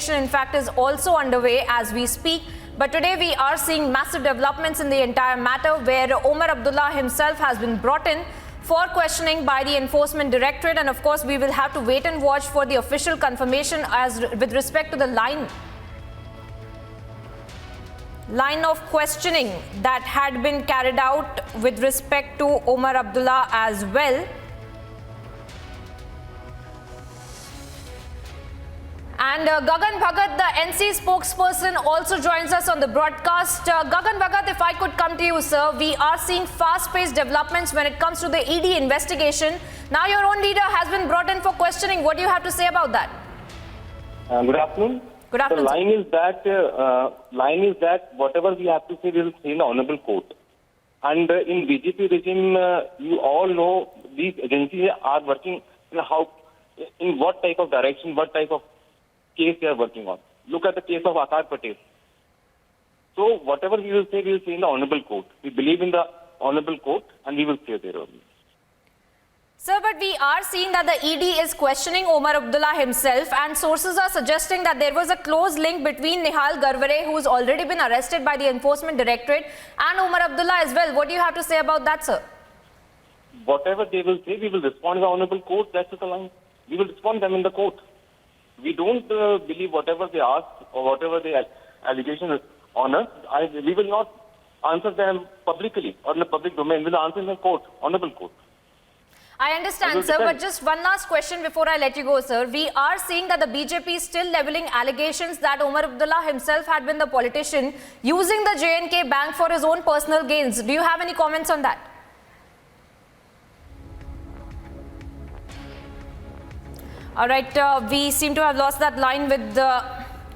investigation, in fact, is also underway as we speak. But today we are seeing massive developments in the entire matter, where Omar Abdullah himself has been brought in for questioning by the Enforcement Directorate, and of course we will have to wait and watch for the official confirmation as with respect to the line of questioning that had been carried out with respect to Omar Abdullah as well. And Gagan Bhagat, the NC spokesperson, also joins us on the broadcast. Gagan Bhagat, if I could come to you, sir, we are seeing fast-paced developments when it comes to the ED investigation. Now your own leader has been brought in for questioning. What do you have to say about that? Good afternoon. Good afternoon. The line is that whatever we have to say, we will say in the Honorable Court. And in BJP regime, you all know these agencies are working in what type of direction, what type of case they are working on. Look at the case of Akash Patel. So whatever we will say in the Honorable Court. We believe in the Honorable Court and we will say there only. Sir, but we are seeing that the ED is questioning Omar Abdullah himself, and sources are suggesting that there was a close link between Nihal Garvare, who has already been arrested by the Enforcement Directorate, and Omar Abdullah as well. What do you have to say about that, sir? Whatever they will say, we will respond in the Honorable Court. That's the line. We will respond them in the court. We don't believe whatever they ask or whatever the allegation is on us. We will not answer them publicly or in the public domain. We will answer in the court, Honorable Court. I understand, sir, but just one last question before I let you go, sir. We are seeing that the BJP is still levelling allegations that Omar Abdullah himself had been the politician using the J&K bank for his own personal gains. Do you have any comments on that? All right, we seem to have lost that line with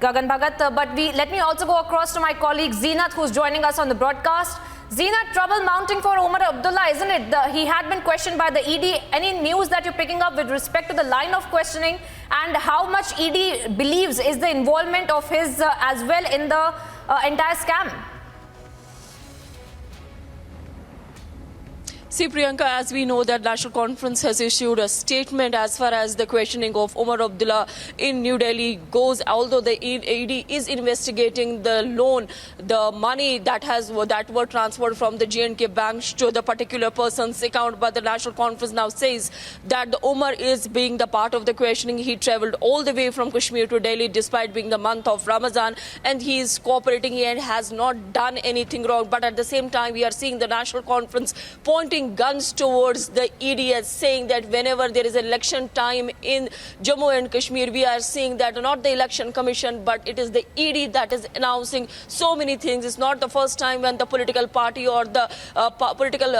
Gagan Bhagat, but let me also go across to my colleague Zeenat, who's joining us on the broadcast. Zeenat, trouble mounting for Omar Abdullah, isn't it? He had been questioned by the ED. Any news that you're picking up with respect to the line of questioning and how much ED believes is the involvement of his as well in the entire scam? See, Priyanka, as we know that National Conference has issued a statement as far as the questioning of Omar Abdullah in New Delhi goes, although the ED is investigating the loan, the money that were transferred from the J&K bank to the particular person's account, but the National Conference now says that the Omar is being the part of the questioning. He travelled all the way from Kashmir to Delhi despite being the month of Ramadan, and he is cooperating and has not done anything wrong. But at the same time, we are seeing the National Conference pointing guns towards the ED, saying that whenever there is election time in Jammu and Kashmir, we are seeing that not the election commission, but it is the ED that is announcing so many things. It's not the first time when the political party or the political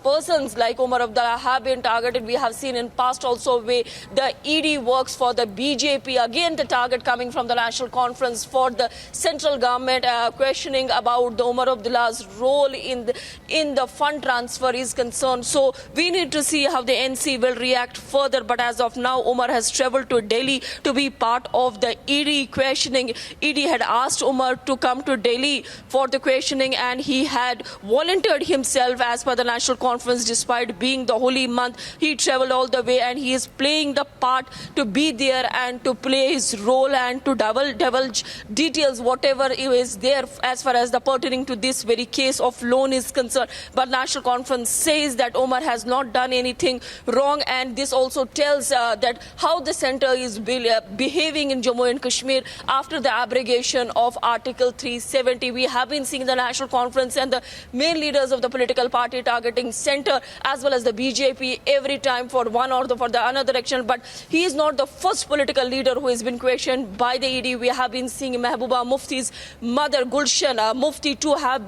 persons like Omar Abdullah have been targeted. We have seen in past also where the ED works for the BJP. Again, the target coming from the National Conference for the central government, questioning about the Omar Abdullah's role in the fund transfer is concerned. So we need to see how the NC will react further. But as of now, Omar has travelled to Delhi to be part of the ED questioning. ED had asked Omar to come to Delhi for the questioning, and he had volunteered himself as per the National Conference. Despite being the holy month, he travelled all the way, and he is playing the part to be there and to play his role and to divulge details, whatever is there as far as the pertaining to this very case of loan is concerned. But National Conference says that Omar has not done anything wrong, and this also tells that how the centre is behaving in Jammu and Kashmir after the abrogation of Article 370. We have been seeing the National Conference and the main leaders of the political party targeting centre as well as the BJP every time for one or for the another direction. But he is not the first political leader who has been questioned by the ED. We have been seeing Mehbooba Mufti's mother, Gulshan Mufti, to have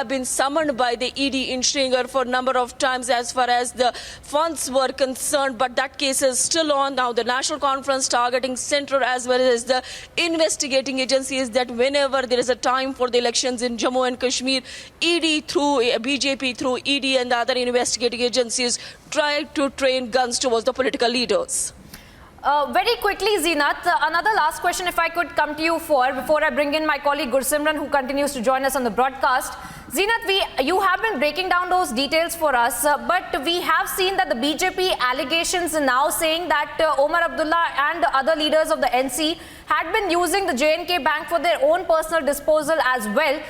been summoned by the ED in Srinagar for a number of times as far as the funds were concerned, but that case is still on. Now the National Conference targeting centre as well as the investigating agencies that whenever there is a time for the elections in Jammu and Kashmir, ED through BJP through ED and the other investigating agencies try to train guns towards the political leaders. Very quickly, Zeenat, another last question if I could come to you before I bring in my colleague Gursimran, who continues to join us on the broadcast. Zeenat, you have been breaking down those details for us, but we have seen that the BJP allegations are now saying that Omar Abdullah and other leaders of the NC had been using the J&K Bank for their own personal disposal as well.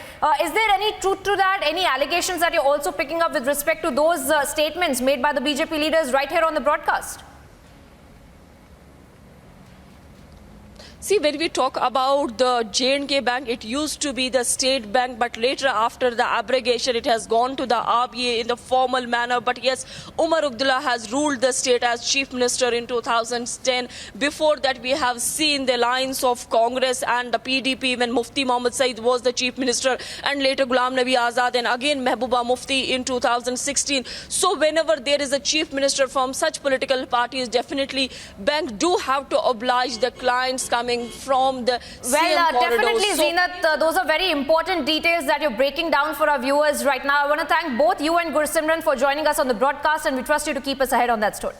Is there any truth to that? Any allegations that you're also picking up with respect to those statements made by the BJP leaders right here on the broadcast? See, when we talk about the J&K Bank, it used to be the state bank, but later after the abrogation, it has gone to the RBA in the formal manner. But yes, Omar Abdullah has ruled the state as chief minister in 2010. Before that, we have seen the lines of Congress and the PDP when Mufti Mohammad Saeed was the chief minister, and later Ghulam Nabi Azad and again Mehbooba Mufti in 2016. So whenever there is a chief minister from such political parties, definitely banks do have to oblige the clients coming from the CM corridor. Definitely, Zeenat, those are very important details that you're breaking down for our viewers right now. I want to thank both you and Gursimran for joining us on the broadcast, and we trust you to keep us ahead on that story.